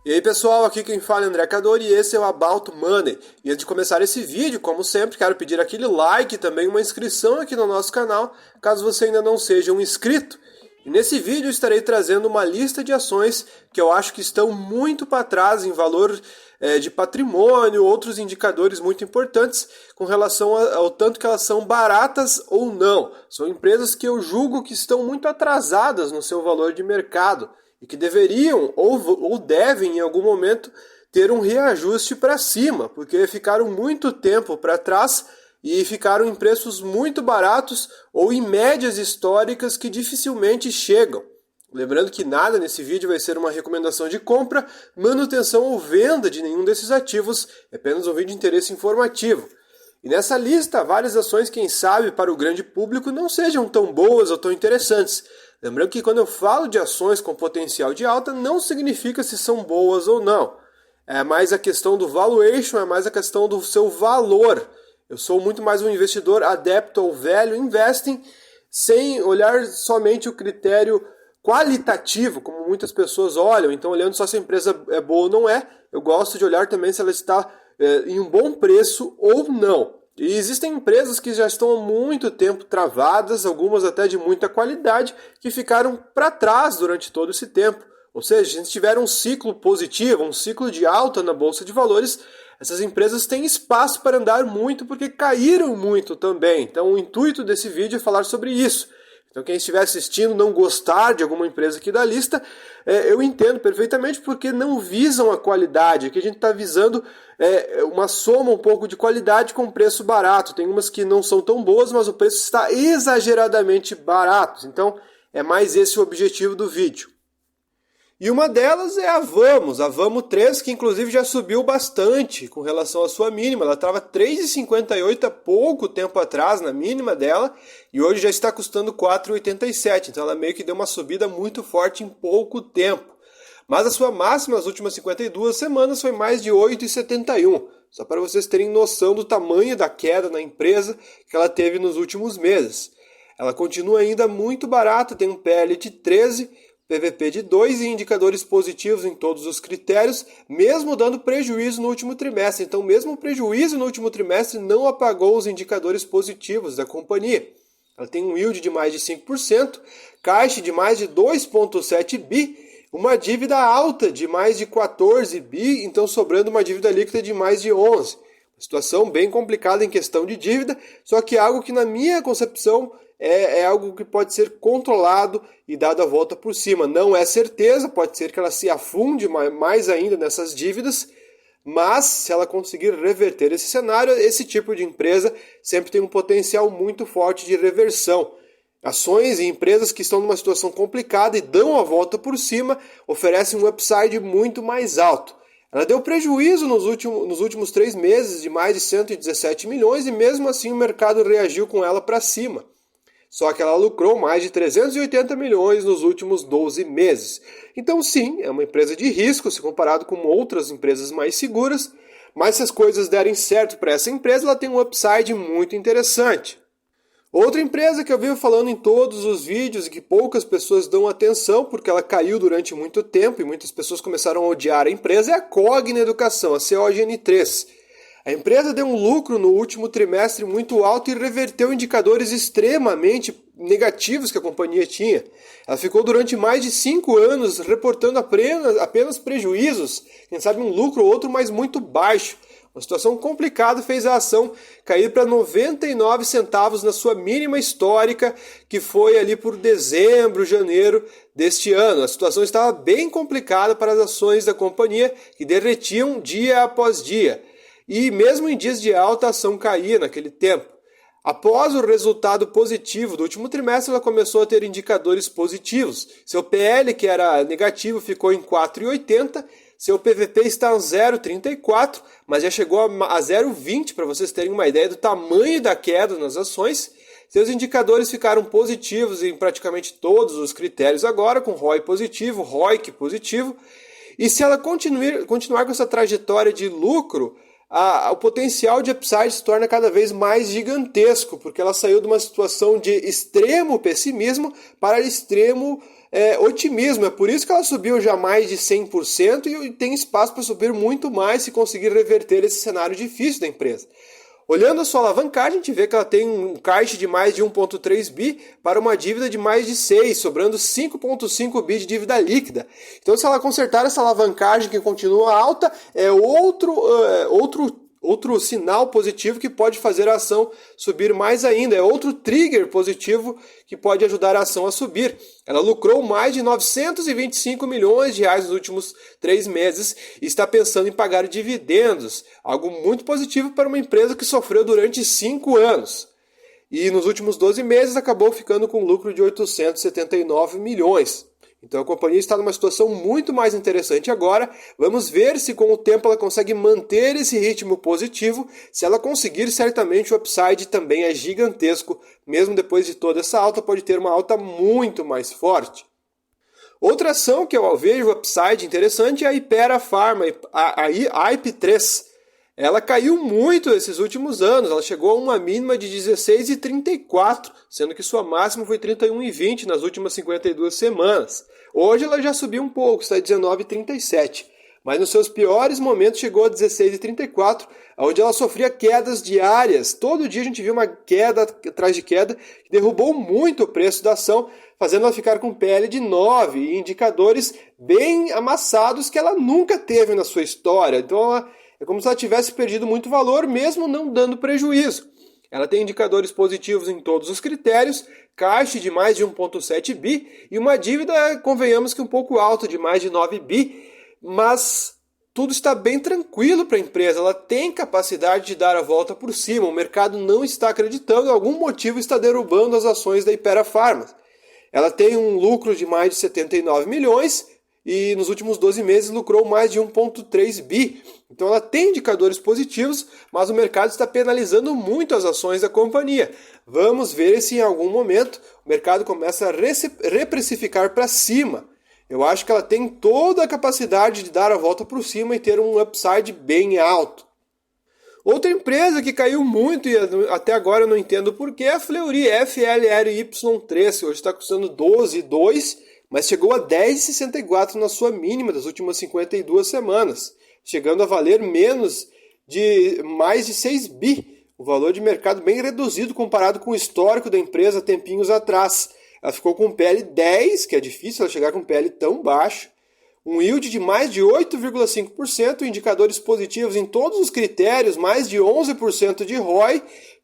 E aí pessoal, aqui quem fala é André Cadori e esse é o About Money. E antes de começar esse vídeo, como sempre, quero pedir aquele like e também uma inscrição aqui no nosso canal, caso você ainda não seja um inscrito. E nesse vídeo eu estarei trazendo uma lista de ações que eu acho que estão muito para trás em valor de patrimônio, outros indicadores muito importantes com relação ao tanto que elas são baratas ou não. São empresas que eu julgo que estão muito atrasadas no seu valor de mercado e que deveriam ou devem em algum momento ter um reajuste para cima, porque ficaram muito tempo para trás e ficaram em preços muito baratos ou em médias históricas que dificilmente chegam. Lembrando que nada nesse vídeo vai ser uma recomendação de compra, manutenção ou venda de nenhum desses ativos, é apenas um vídeo de interesse informativo. E nessa lista, várias ações, quem sabe, para o grande público não sejam tão boas ou tão interessantes. Lembrando que quando eu falo de ações com potencial de alta, não significa se são boas ou não. É mais a questão do valuation, é mais a questão do seu valor. Eu sou muito mais um investidor adepto ao value investing, sem olhar somente o critério qualitativo, como muitas pessoas olham. Então, olhando só se a empresa é boa ou não é, eu gosto de olhar também se ela está em um bom preço ou não. E existem empresas que já estão há muito tempo travadas, algumas até de muita qualidade, que ficaram para trás durante todo esse tempo. Ou seja, se a gente tiver um ciclo positivo, um ciclo de alta na Bolsa de Valores, essas empresas têm espaço para andar muito porque caíram muito também. Então o intuito desse vídeo é falar sobre isso. Então quem estiver assistindo não gostar de alguma empresa aqui da lista, eu entendo perfeitamente porque não visam a qualidade. Aqui a gente está visando uma soma um pouco de qualidade com preço barato. Tem umas que não são tão boas, mas o preço está exageradamente barato. Então é mais esse o objetivo do vídeo. E uma delas é a Vamos 3, que inclusive já subiu bastante com relação à sua mínima. Ela estava 3,58 há pouco tempo atrás na mínima dela e hoje já está custando 4,87. Então ela meio que deu uma subida muito forte em pouco tempo. Mas a sua máxima nas últimas 52 semanas foi mais de 8,71. Só para vocês terem noção do tamanho da queda na empresa que ela teve nos últimos meses. Ela continua ainda muito barata, tem um PL de 13, PVP de 2 e indicadores positivos em todos os critérios, mesmo dando prejuízo no último trimestre. Então, mesmo o prejuízo no último trimestre não apagou os indicadores positivos da companhia. Ela tem um yield de mais de 5%, caixa de mais de 2,7 bi, uma dívida alta de mais de 14 bi, então sobrando uma dívida líquida de mais de 11. Uma situação bem complicada em questão de dívida, só que algo que na minha concepção é algo que pode ser controlado e dado a volta por cima. Não é certeza, pode ser que ela se afunde mais ainda nessas dívidas, mas se ela conseguir reverter esse cenário, esse tipo de empresa sempre tem um potencial muito forte de reversão. Ações e empresas que estão numa situação complicada e dão a volta por cima oferecem um upside muito mais alto. Ela deu prejuízo nos últimos 3 meses de mais de 117 milhões e mesmo assim o mercado reagiu com ela para cima. Só que ela lucrou mais de 380 milhões nos últimos 12 meses. Então sim, é uma empresa de risco se comparado com outras empresas mais seguras, mas se as coisas derem certo para essa empresa, ela tem um upside muito interessante. Outra empresa que eu vivo falando em todos os vídeos e que poucas pessoas dão atenção porque ela caiu durante muito tempo e muitas pessoas começaram a odiar a empresa é a Cogna Educação, a COGN3. A empresa deu um lucro no último trimestre muito alto e reverteu indicadores extremamente negativos que a companhia tinha. Ela ficou durante mais de 5 anos reportando apenas prejuízos, quem sabe um lucro ou outro, mas muito baixo. Uma situação complicada fez a ação cair para 99 centavos na sua mínima histórica, que foi ali por dezembro, janeiro deste ano. A situação estava bem complicada para as ações da companhia, que derretiam dia após dia. E mesmo em dias de alta, a ação caía naquele tempo. Após o resultado positivo do último trimestre, ela começou a ter indicadores positivos. Seu PL, que era negativo, ficou em 4,80. Seu PVP está em 0,34, mas já chegou a 0,20 para vocês terem uma ideia do tamanho da queda nas ações. Seus indicadores ficaram positivos em praticamente todos os critérios agora, com ROI positivo, ROIC positivo. E se ela continuar com essa trajetória de lucro, o potencial de upside se torna cada vez mais gigantesco, porque ela saiu de uma situação de extremo pessimismo para extremo otimismo. É por isso que ela subiu já mais de 100% e tem espaço para subir muito mais se conseguir reverter esse cenário difícil da empresa. Olhando a sua alavancagem, a gente vê que ela tem um caixa de mais de 1,3 bi para uma dívida de mais de 6, sobrando 5,5 bi de dívida líquida. Então, se ela consertar essa alavancagem que continua alta, é outro sinal positivo que pode fazer a ação subir mais ainda. É outro trigger positivo que pode ajudar a ação a subir. Ela lucrou mais de 925 milhões de reais nos últimos 3 meses e está pensando em pagar dividendos. Algo muito positivo para uma empresa que sofreu durante 5 anos. E nos últimos 12 meses acabou ficando com um lucro de 879 milhões. Então a companhia está numa situação muito mais interessante agora. Vamos ver se com o tempo ela consegue manter esse ritmo positivo. Se ela conseguir, certamente o upside também é gigantesco. Mesmo depois de toda essa alta, pode ter uma alta muito mais forte. Outra ação que eu vejo upside interessante é a Hypera Pharma, a IP3. Ela caiu muito esses últimos anos, ela chegou a uma mínima de 16,34, sendo que sua máxima foi 31,20 nas últimas 52 semanas. Hoje ela já subiu um pouco, está em 19,37, mas nos seus piores momentos chegou a 16,34, onde ela sofria quedas diárias. Todo dia a gente viu uma queda atrás de queda, que derrubou muito o preço da ação, fazendo ela ficar com PL de 9 e indicadores bem amassados que ela nunca teve na sua história. Então é como se ela tivesse perdido muito valor, mesmo não dando prejuízo. Ela tem indicadores positivos em todos os critérios, caixa de mais de 1,7 bi e uma dívida, convenhamos que um pouco alta, de mais de 9 bi, mas tudo está bem tranquilo para a empresa. Ela tem capacidade de dar a volta por cima, o mercado não está acreditando, algum motivo está derrubando as ações da Hypera Pharma. Ela tem um lucro de mais de 79 milhões, e nos últimos 12 meses lucrou mais de 1,3 bi. Então ela tem indicadores positivos, mas o mercado está penalizando muito as ações da companhia. Vamos ver se em algum momento o mercado começa a reprecificar para cima. Eu acho que ela tem toda a capacidade de dar a volta por cima e ter um upside bem alto. Outra empresa que caiu muito e até agora eu não entendo porquê é a Fleury, FLRY3. Hoje está custando 12,2, mas chegou a 10,64 na sua mínima das últimas 52 semanas, chegando a valer mais de 6 bi, o valor de mercado bem reduzido comparado com o histórico da empresa tempinhos atrás. Ela ficou com um PL 10, que é difícil ela chegar com um PL tão baixo, um yield de mais de 8,5%, indicadores positivos em todos os critérios, mais de 11% de ROI,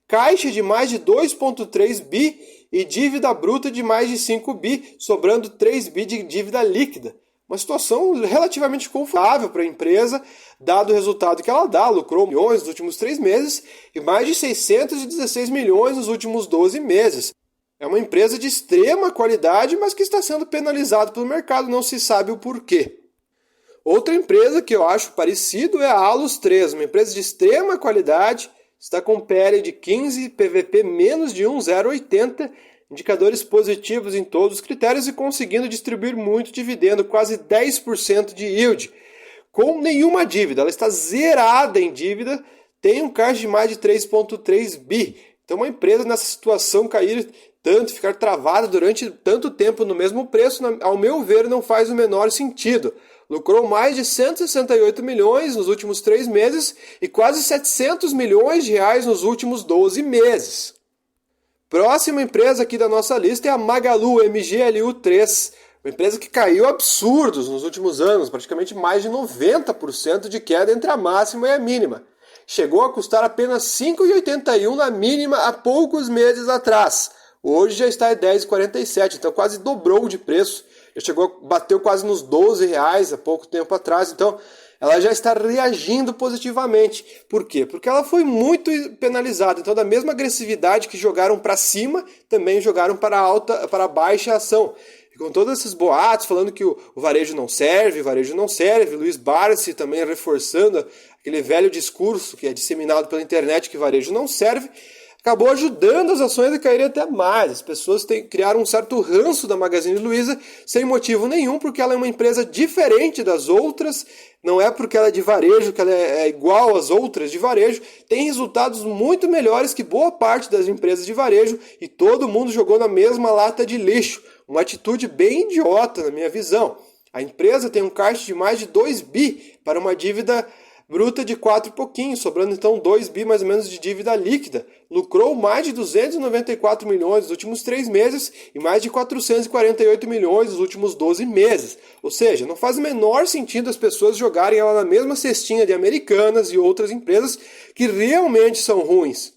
caixa de mais de 2,3 bi e dívida bruta de mais de 5 bi, sobrando 3 bi de dívida líquida. Uma situação relativamente confortável para a empresa, dado o resultado que ela dá. Lucrou milhões nos últimos 3 meses e mais de 616 milhões nos últimos 12 meses. É uma empresa de extrema qualidade, mas que está sendo penalizada pelo mercado, não se sabe o porquê. Outra empresa que eu acho parecido é a Allos 3, uma empresa de extrema qualidade, está com PL de 15, PVP menos de 1,080, indicadores positivos em todos os critérios e conseguindo distribuir muito dividendo, quase 10% de yield, com nenhuma dívida. Ela está zerada em dívida, tem um caixa de mais de 3,3 bi. Então uma empresa nessa situação cair tanto, ficar travada durante tanto tempo no mesmo preço, ao meu ver, não faz o menor sentido. Lucrou mais de 168 milhões nos últimos 3 meses e quase 700 milhões de reais nos últimos 12 meses. Próxima empresa aqui da nossa lista é a Magalu, MGLU3, uma empresa que caiu absurdos nos últimos anos, praticamente mais de 90% de queda entre a máxima e a mínima. Chegou a custar apenas 5,81 na mínima há poucos meses atrás. Hoje já está em 10,47, então quase dobrou de preço. Bateu quase nos R$12 há pouco tempo atrás, então ela já está reagindo positivamente. Por quê? Porque ela foi muito penalizada. Então, da mesma agressividade que jogaram para cima, também jogaram para baixa a ação. E com todos esses boatos falando que o varejo não serve, Luiz Barsi também reforçando aquele velho discurso que é disseminado pela internet que varejo não serve, acabou ajudando as ações a caírem até mais. As pessoas criaram um certo ranço da Magazine Luiza sem motivo nenhum, porque ela é uma empresa diferente das outras, não é porque ela é de varejo que ela é igual às outras de varejo, tem resultados muito melhores que boa parte das empresas de varejo e todo mundo jogou na mesma lata de lixo. Uma atitude bem idiota na minha visão. A empresa tem um caixa de mais de 2 bi para uma dívida bruta de 4 e pouquinho, sobrando então 2 bi mais ou menos de dívida líquida. Lucrou mais de 294 milhões nos últimos 3 meses e mais de 448 milhões nos últimos 12 meses. Ou seja, não faz o menor sentido as pessoas jogarem ela na mesma cestinha de Americanas e outras empresas que realmente são ruins.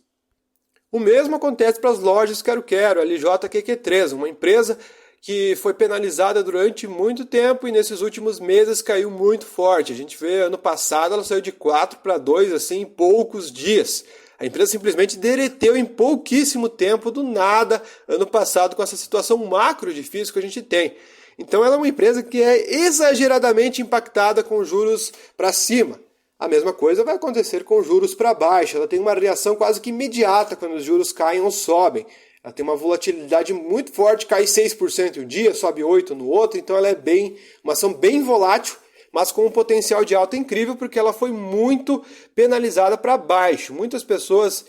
O mesmo acontece para as lojas Quero-Quero, LJQQ3, uma empresa que foi penalizada durante muito tempo e nesses últimos meses caiu muito forte. A gente vê, ano passado ela saiu de 4 para 2 assim, em poucos dias. A empresa simplesmente derreteu em pouquíssimo tempo, do nada, ano passado, com essa situação macro difícil que a gente tem. Então ela é uma empresa que é exageradamente impactada com juros para cima. A mesma coisa vai acontecer com juros para baixo. Ela tem uma reação quase que imediata quando os juros caem ou sobem. Ela tem uma volatilidade muito forte, cai 6% em um dia, sobe 8% no outro, então ela é uma ação bem volátil, mas com um potencial de alta incrível, porque ela foi muito penalizada para baixo. Muitas pessoas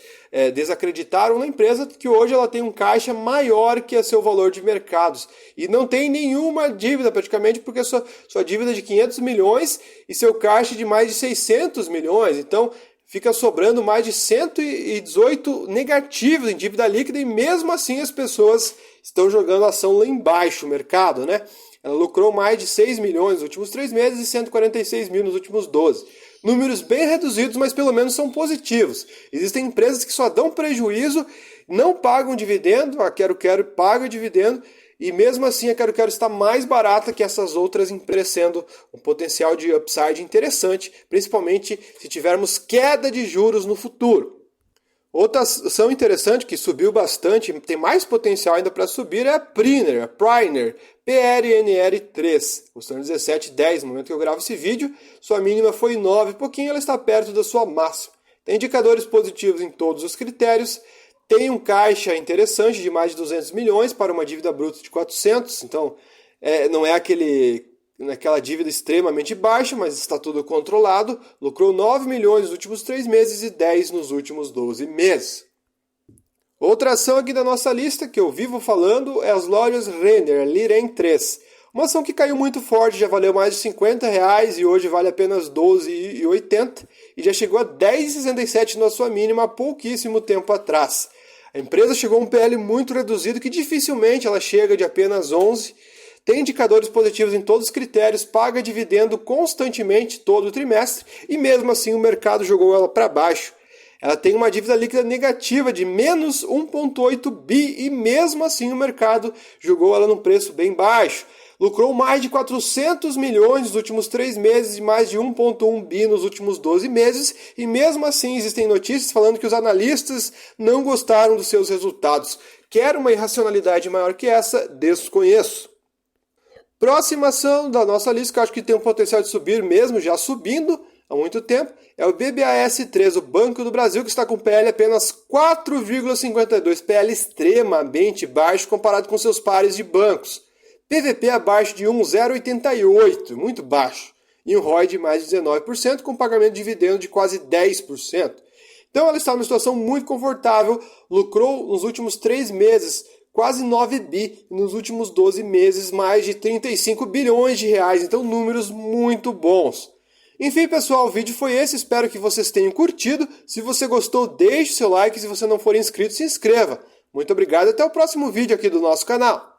desacreditaram na empresa, que hoje ela tem um caixa maior que seu valor de mercados. E não tem nenhuma dívida praticamente, porque sua dívida é de 500 milhões e seu caixa é de mais de 600 milhões. Então fica sobrando mais de 118 negativos em dívida líquida e mesmo assim as pessoas estão jogando a ação lá embaixo, o mercado, né? Ela lucrou mais de 6 milhões nos últimos 3 meses e 146 mil nos últimos 12. Números bem reduzidos, mas pelo menos são positivos. Existem empresas que só dão prejuízo, não pagam dividendo, a Quero-Quero paga dividendo, e mesmo assim a Quero-Quero está mais barata que essas outras empresas, sendo um potencial de upside interessante, principalmente se tivermos queda de juros no futuro. Outra ação interessante que subiu bastante, tem mais potencial ainda para subir, é a Priner, PRNR3, custando 17,10 no momento que eu gravo esse vídeo. Sua mínima foi 9 e pouquinho, ela está perto da sua máxima. Tem indicadores positivos em todos os critérios. Tem um caixa interessante de mais de 200 milhões para uma dívida bruta de 400, então não é aquela dívida extremamente baixa, mas está tudo controlado. Lucrou 9 milhões nos últimos 3 meses e 10 nos últimos 12 meses. Outra ação aqui da nossa lista, que eu vivo falando, é as lojas Renner, Liren 3. Uma ação que caiu muito forte, já valeu mais de R$50 e hoje vale apenas R$12,80 e já chegou a R$10,67 na sua mínima há pouquíssimo tempo atrás. A empresa chegou a um PL muito reduzido que dificilmente ela chega de apenas 11, tem indicadores positivos em todos os critérios, paga dividendo constantemente todo o trimestre e mesmo assim o mercado jogou ela para baixo. Ela tem uma dívida líquida negativa de menos 1,8 bi e mesmo assim o mercado jogou ela num preço bem baixo. Lucrou mais de 400 milhões nos últimos 3 meses e mais de 1,1 bi nos últimos 12 meses. E mesmo assim existem notícias falando que os analistas não gostaram dos seus resultados. Quer uma irracionalidade maior que essa? Desconheço. Próxima ação da nossa lista, que eu acho que tem um potencial de subir mesmo, já subindo há muito tempo, é o BBAS3, o Banco do Brasil, que está com PL apenas 4,52, PL extremamente baixo comparado com seus pares de bancos. PVP abaixo de 1,088, muito baixo, e um ROI de mais de 19%, com pagamento de dividendo de quase 10%. Então ela está numa situação muito confortável, lucrou nos últimos 3 meses quase 9 bi, e nos últimos 12 meses mais de 35 bilhões de reais, então números muito bons. Enfim, pessoal, o vídeo foi esse, espero que vocês tenham curtido. Se você gostou, deixe seu like, se você não for inscrito, se inscreva. Muito obrigado e até o próximo vídeo aqui do nosso canal.